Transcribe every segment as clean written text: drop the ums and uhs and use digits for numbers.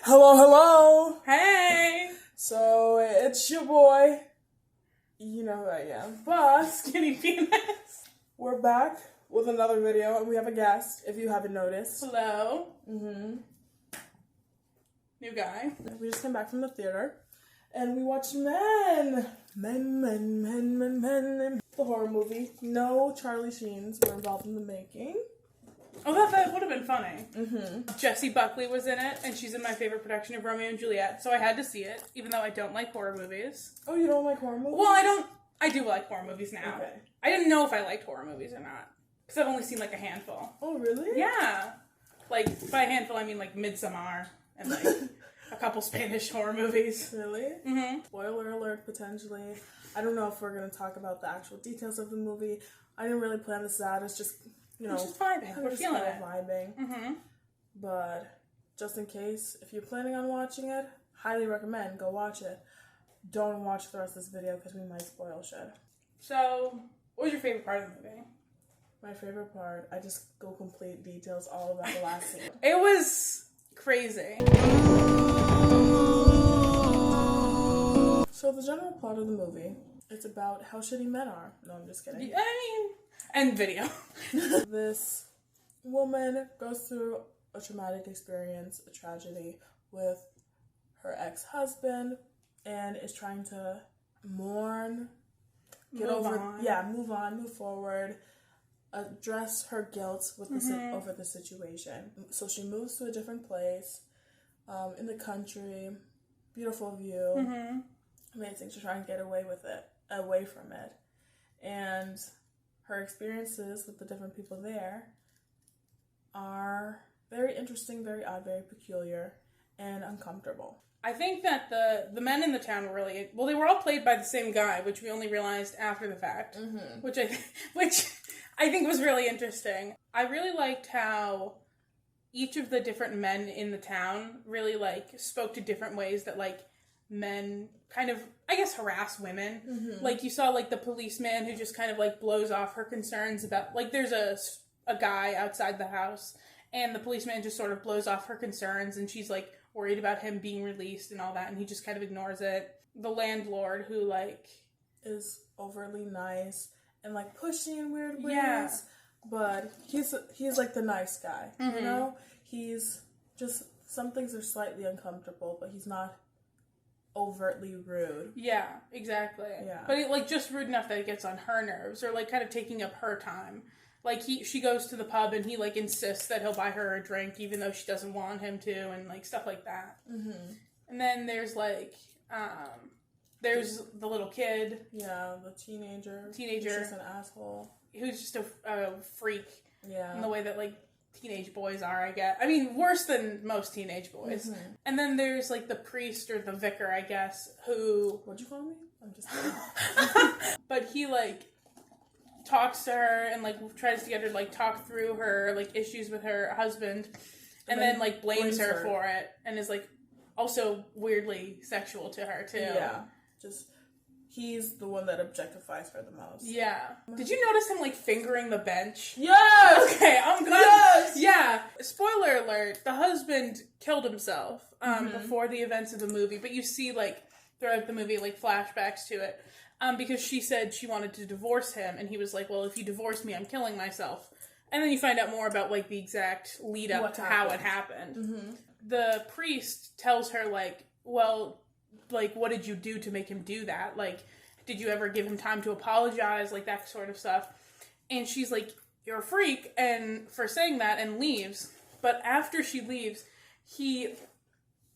Hello, hello. Hey. So it's your boy. You know who I am. But Skinny penis. we're back with another video, and we have a guest. If you haven't noticed. Hello. New guy. We just came back from the theater, and we watched Men. Men. The horror movie. No Charlie Sheens were involved in the making. Oh, that would have been funny. Jessie Buckley was in it, and she's in my favorite production of Romeo and Juliet, so I had to see it, even though I don't like horror movies. Oh, you don't like horror movies? Well, I do like horror movies now. Okay. I didn't know if I liked horror movies or not, because I've only seen like a handful. Oh, really? Yeah. Like, by a handful, I mean like Midsommar, and like a couple Spanish horror movies. Really? Mm-hmm. Spoiler alert, potentially. I don't know if we're going to talk about the actual details of the movie. I didn't really plan this out. It's just, you know, just vibing. We're feeling it. Vibing. Mm-hmm. But just in case, if you're planning on watching it, highly recommend go watch it. Don't watch the rest of this video because we might spoil shit. So, what was your favorite part of the movie? My favorite part, I just go complete details all about the last scene. It was crazy. So the general plot of the movie, it's about how shitty men are. No, I'm just kidding. And video. This woman goes through a traumatic experience, a tragedy with her ex-husband, and is trying to mourn, move forward, address her guilt with over the situation. So she moves to a different place, in the country, beautiful view, amazing. She's trying to get away from it, and her experiences with the different people there are very interesting, very odd, very peculiar, and uncomfortable. I think that the men in the town were really... Well, they were all played by the same guy, which we only realized after the fact, which I think was really interesting. I really liked how each of the different men in the town really, like, spoke to different ways that, like, men kind of, I guess, harass women. Like, you saw, like, the policeman who just kind of, like, blows off her concerns about... Like, there's a guy outside the house, and the policeman just sort of blows off her concerns, and she's, like, worried about him being released and all that, and he just kind of ignores it. The landlord who, like... is overly nice and, like, pushy in weird ways, but he's like, the nice guy, you know? He's just... Some things are slightly uncomfortable, but he's not overtly rude. Yeah, exactly. Yeah. But it, like, just rude enough that it gets on her nerves, or, like, kind of taking up her time. Like, she goes to the pub and he, like, insists that he'll buy her a drink even though she doesn't want him to, and, like, stuff like that. And then there's, like, there's the little kid. Yeah, the teenager. Who's just an asshole. Who's just a freak. Yeah. In the way that, like, teenage boys are, I guess. I mean, worse than most teenage boys. And then there's, like, the priest or the vicar, I guess, who... What'd you call me? I'm just kidding. But he, like, talks to her and, like, tries to get her to, like, talk through her, like, issues with her husband. And then like, blames her for it. And is, like, also weirdly sexual to her, too. Yeah. Just... He's the one that objectifies her the most. Yeah. Did you notice him, like, fingering the bench? Yes! Okay, I'm glad. Yes! Yeah. Spoiler alert, the husband killed himself before the events of the movie, but you see, like, throughout the movie, like, flashbacks to it. Because she said she wanted to divorce him, and he was like, well, if you divorce me, I'm killing myself. And then you find out more about, like, the exact lead up to how it happened. The priest tells her, like, well... Like, what did you do to make him do that? Like, did you ever give him time to apologize? Like, that sort of stuff. And she's like, you're a freak, and for saying that, and leaves. But after she leaves, he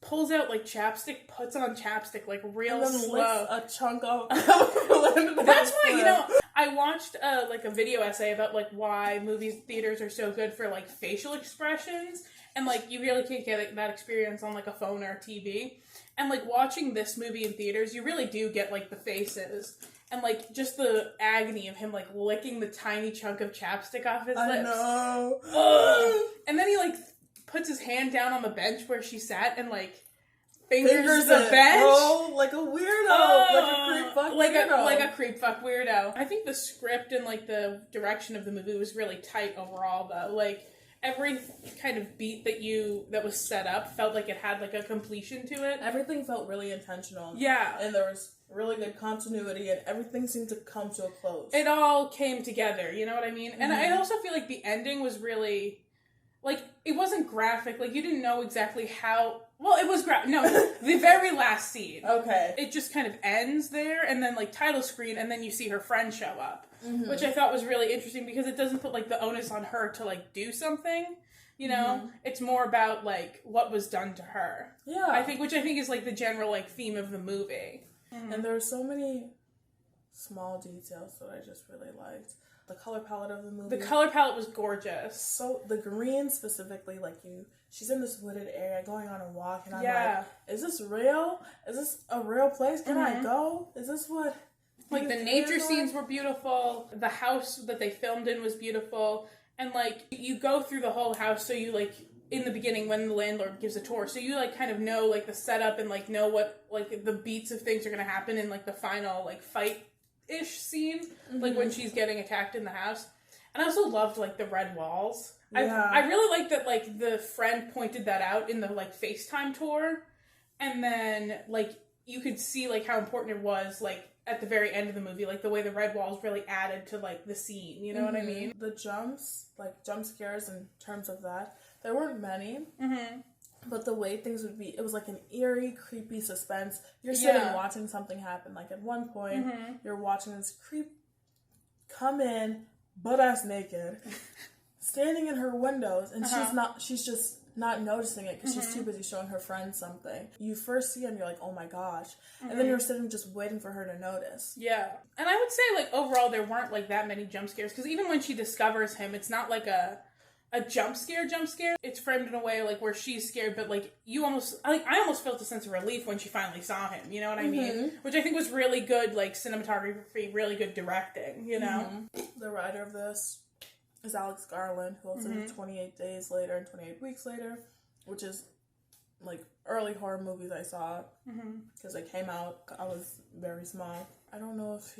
pulls out, like, chapstick, puts on chapstick, like, real and then slow. Licks a chunk off. That's why, you know, I watched, like, a video essay about, like, why movie theaters are so good for, like, facial expressions. And, like, you really can't get that experience on, like, a phone or a TV. And, like, watching this movie in theaters, you really do get, like, the faces. And, like, just the agony of him, like, licking the tiny chunk of chapstick off his lips. I know. Ugh. And then he, like, puts his hand down on the bench where she sat and, like, fingers the bench. Bro, like a weirdo. Like a creep fuck weirdo. Like a creep fuck weirdo. I think the script and, like, the direction of the movie was really tight overall, though. Like... every kind of beat that was set up felt like it had like a completion to it. Everything felt really intentional. Yeah. And there was really good continuity, and everything seemed to come to a close. It all came together, you know what I mean? And I also feel like the ending was really, like, it wasn't graphic. Like, you didn't know exactly how... Well, it was graphic. No, the very last scene. Okay. It just kind of ends there, and then, like, title screen, and then you see her friend show up. Which I thought was really interesting, because it doesn't put, like, the onus on her to, like, do something. You know? It's more about, like, what was done to her. Yeah. Which I think is, like, the general, like, theme of the movie. And there were so many small details that I just really liked. The color palette of the movie. The color palette was gorgeous. So, the green specifically, like, she's in this wooded area going on a walk, and I'm like, is this real? Is this a real place? Can I go? Is this what... Like, the nature scenes were beautiful. The house that they filmed in was beautiful. And, like, you go through the whole house, so you, like... in the beginning when the landlord gives a tour. So you, like, kind of know, like, the setup and, like, know what, like, the beats of things are going to happen in, like, the final, like, fight-ish scene. Like, when she's getting attacked in the house. And I also loved, like, the red walls. Yeah. I really liked that, like, the friend pointed that out in the, like, FaceTime tour. And then, like, you could see, like, how important it was, like, at the very end of the movie. Like, the way the red walls really added to, like, the scene. You know what I mean? The jump scares in terms of that, there weren't many, but the way things would be, it was like an eerie, creepy suspense. You're sitting watching something happen. Like, at one point, you're watching this creep come in, butt-ass naked, standing in her windows, and she's just not noticing it because she's too busy showing her friends something. You first see him, you're like, oh my gosh. And then you're sitting just waiting for her to notice. Yeah. And I would say, like, overall, there weren't, like, that many jump scares, because even when she discovers him, it's not like a jump scare. It's framed in a way, like, where she's scared, but, like, I almost felt a sense of relief when she finally saw him, you know what I mean? Which I think was really good, like, cinematography, really good directing, you know? The writer of this is Alex Garland, who also did 28 Days Later and 28 Weeks Later, which is, like, early horror movies I saw, because they came out, I was very small. I don't know if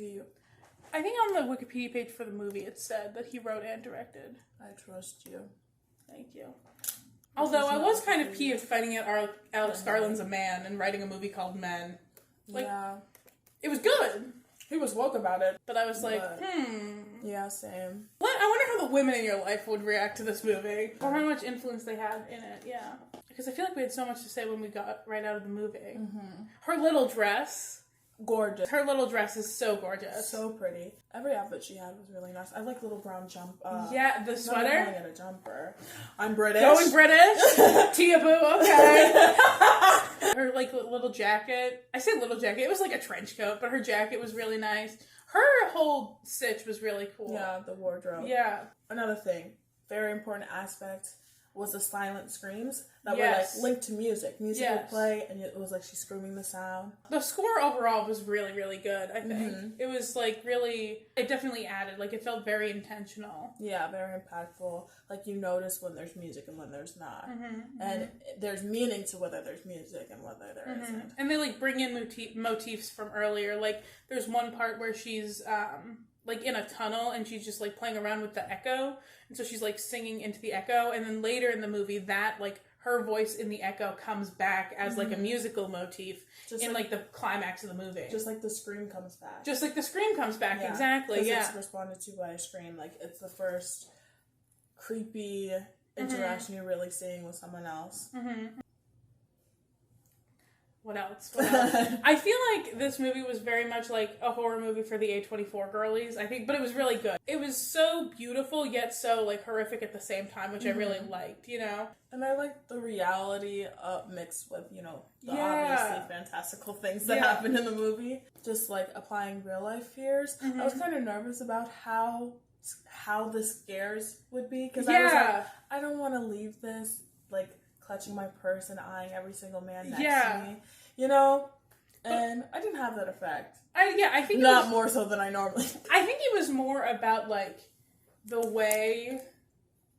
I think on the Wikipedia page for the movie it said that he wrote and directed. I trust you. Thank you. Although I was kind of peeved finding out Alex Garland's a man and writing a movie called Men. Like, it was good. He was woke about it. But I was like, Yeah, same. I wonder how the women in your life would react to this movie. Or how much influence they had in it, yeah. Because I feel like we had so much to say when we got right out of the movie. Her little dress... gorgeous. Her little dress is so gorgeous. So pretty. Every outfit she had was really nice. I like little brown jump. Yeah, the sweater. I'm calling it a jumper. I'm British. Going British. Tia Boo, okay. Her, like, little jacket. I say little jacket. It was like a trench coat, but her jacket was really nice. Her whole stitch was really cool. Yeah, the wardrobe. Yeah. Another thing, very important aspect, was the silent screams that were, like, linked to music. Music would play, and it was like she's screaming the sound. The score overall was really, really good, I think. It was, like, really... It definitely added. Like, it felt very intentional. Yeah, very impactful. Like, you notice when there's music and when there's not. And there's meaning to whether there's music and whether there isn't. And they, like, bring in motifs from earlier. Like, there's one part where she's... like, in a tunnel, and she's just, like, playing around with the echo, and so she's, like, singing into the echo, and then later in the movie, that, like, her voice in the echo comes back as, like, a musical motif just in, like, the climax of the movie. Just like the scream comes back. Just like the scream comes back, exactly, it's responded to by a scream. Like, it's the first creepy interaction you're really seeing with someone else. What else? I feel like this movie was very much like a horror movie for the A24 girlies, I think, but it was really good. It was so beautiful, yet so, like, horrific at the same time, which I really liked, you know? And I liked the reality mixed with, you know, the obviously fantastical things that happen in the movie. Just, like, applying real-life fears. I was kind of nervous about how the scares would be, because I was like, I don't want to leave this, like, clutching my purse and eyeing every single man next to me, you know? And I didn't have that effect. I think not more so than I normally do. I think it was more about, like, the way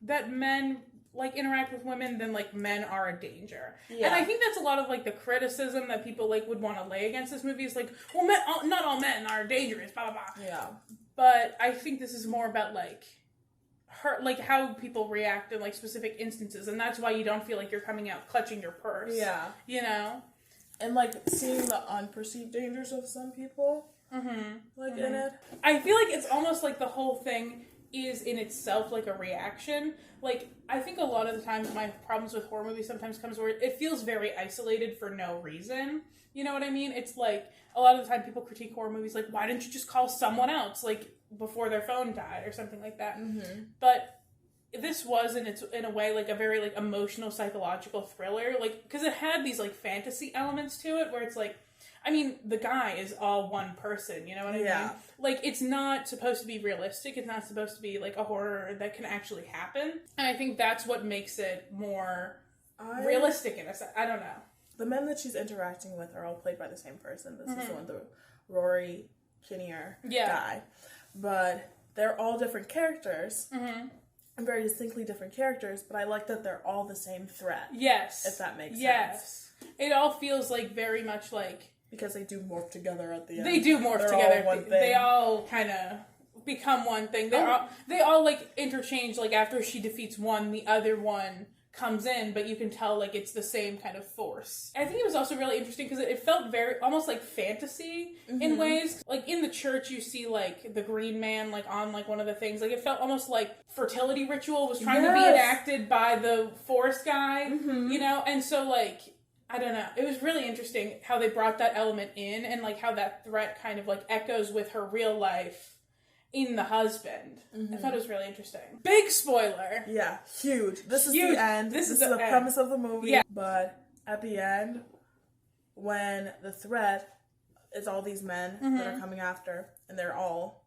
that men, like, interact with women than, like, men are a danger. And I think that's a lot of, like, the criticism that people, like, would want to lay against this movie is, like, well, not all men are dangerous, blah, blah, blah. Yeah. But I think this is more about, like, her, like, how people react in, like, specific instances, and that's why you don't feel like you're coming out clutching your purse. Yeah. You know? And, like, seeing the unperceived dangers of some people, like, in it. I feel like it's almost like the whole thing is in itself, like, a reaction. Like, I think a lot of the times my problems with horror movies sometimes comes where it feels very isolated for no reason. You know what I mean? It's like, a lot of the time people critique horror movies, like, why didn't you just call someone else, like, before their phone died or something like that? But this was, in a way, like, a very, like, emotional, psychological thriller, like, because it had these, like, fantasy elements to it, where it's like, I mean, the guy is all one person, you know what I mean? Like, it's not supposed to be realistic, it's not supposed to be, like, a horror that can actually happen, and I think that's what makes it more realistic in a sense. I don't know. The men that she's interacting with are all played by the same person. This is the one, the Rory Kinnear guy. But they're all different characters. And very distinctly different characters, but I like that they're all the same threat. Yes. If that makes sense. Yes. It all feels like very much like... Because they do morph together at the end. They do morph together. All one thing. They all kind of become one thing. They all like interchange, like after she defeats one, the other one comes in, but you can tell like it's the same kind of force. I think it was also really interesting because it felt very almost like fantasy in ways. Like in the church you see like the green man like on like one of the things. Like it felt almost like fertility ritual was trying to be enacted by the forest guy, you know? And so like, I don't know. It was really interesting how they brought that element in and like how that threat kind of like echoes with her real life in the husband. I thought it was really interesting. Big spoiler. Yeah, huge. This is the end. This is the premise of the movie. Yeah. But at the end, when the threat is all these men that are coming after, and they're all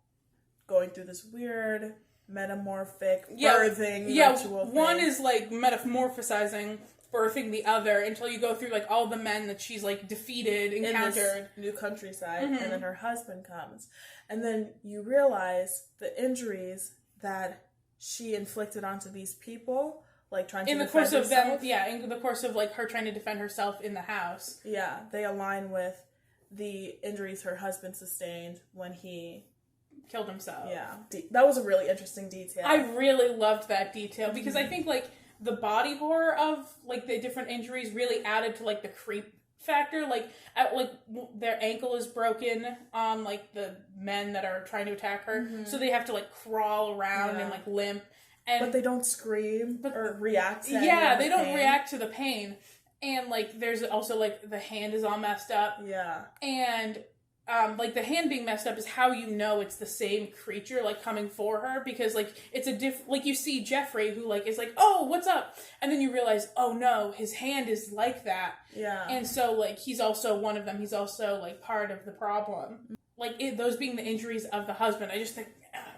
going through this weird metamorphic birthing ritual thing. One is like metamorphosizing, birthing the other until you go through like all the men that she's like defeated, encountered. In this new countryside, and then her husband comes. And then you realize the injuries that she inflicted onto these people, like trying to defend herself. In the course of like her trying to defend herself in the house. Yeah, they align with the injuries her husband sustained when he killed himself. Yeah. That was a really interesting detail. I really loved that detail because I think like the body horror of like the different injuries really added to like the creep factor. Like their ankle is broken on like the men that are trying to attack her, so they have to like crawl around and like limp. But they don't scream or react to they don't react to the pain. And like there's also like the hand is all messed up. Yeah. And like the hand being messed up is how you know it's the same creature like coming for her, because like it's a like you see Jeffrey who like is like, oh, what's up, and then you realize, oh no, his hand is like that. Yeah. And so like he's also one of them. He's also like part of the problem. Like those being the injuries of the husband. I just think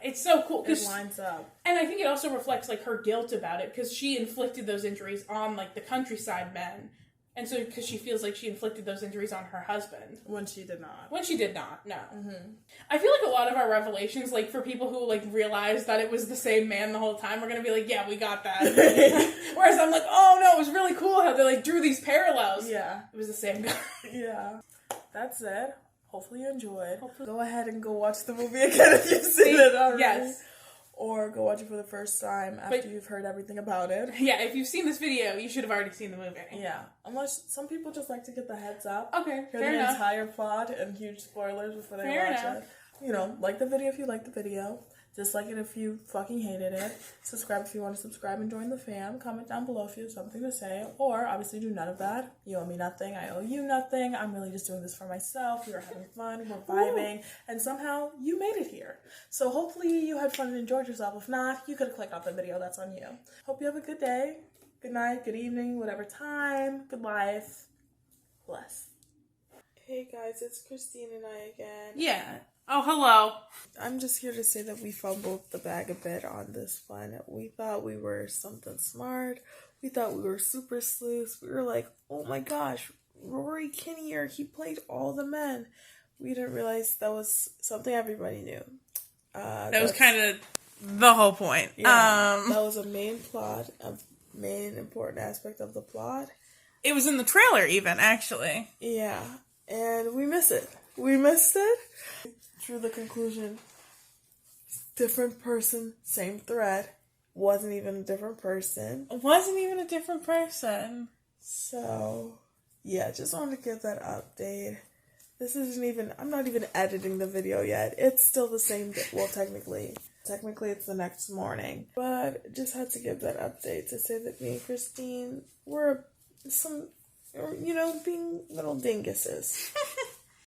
it's so cool. It lines up. And I think it also reflects like her guilt about it, because she inflicted those injuries on like the countryside men. And so, because she feels like she inflicted those injuries on her husband. When she did not. No. I feel like a lot of our revelations, like, for people who, like, realize that it was the same man the whole time, we're gonna be like, yeah, we got that. Whereas I'm like, oh, no, it was really cool how they, like, drew these parallels. Yeah. It was the same guy. Yeah. That's it. Hopefully you enjoyed. Go ahead and go watch the movie again if you've seen it already. Yes. Or go watch it for the first time after you've heard everything about it. Yeah, if you've seen this video, you should have already seen the movie. Yeah. Unless some people just like to get the heads up. Okay, hear the entire plot and huge spoilers before they watch it. You know, like the video if you like the video. Dislike it if you fucking hated it. Subscribe if you want to subscribe and join the fam. Comment down below if you have something to say. Or, obviously, do none of that. You owe me nothing. I owe you nothing. I'm really just doing this for myself. We were having fun. We're vibing. And somehow, you made it here. So, hopefully, you had fun and enjoyed yourself. If not, you could have clicked off the video. That's on you. Hope you have a good day. Good night. Good evening. Whatever time. Good life. Bless. Hey, guys. It's Christine and I again. Yeah. Oh, hello. I'm just here to say that we fumbled the bag a bit on this one. We thought we were something smart. We thought we were super sleuths. We were like, oh my gosh, Rory Kinnear, he played all the men. We didn't realize that was something everybody knew. That was kind of the whole point. Yeah, that was a main important aspect of the plot. It was in the trailer even, actually. Yeah, and we miss it. We missed it. Drew the conclusion, different person, same thread. wasn't even a different person. So, yeah, just wanted to give that update. This isn't even, I'm not even editing the video yet. It's still the same day. Well, technically it's the next morning. But just had to give that update to say that me and Christine were being little dinguses.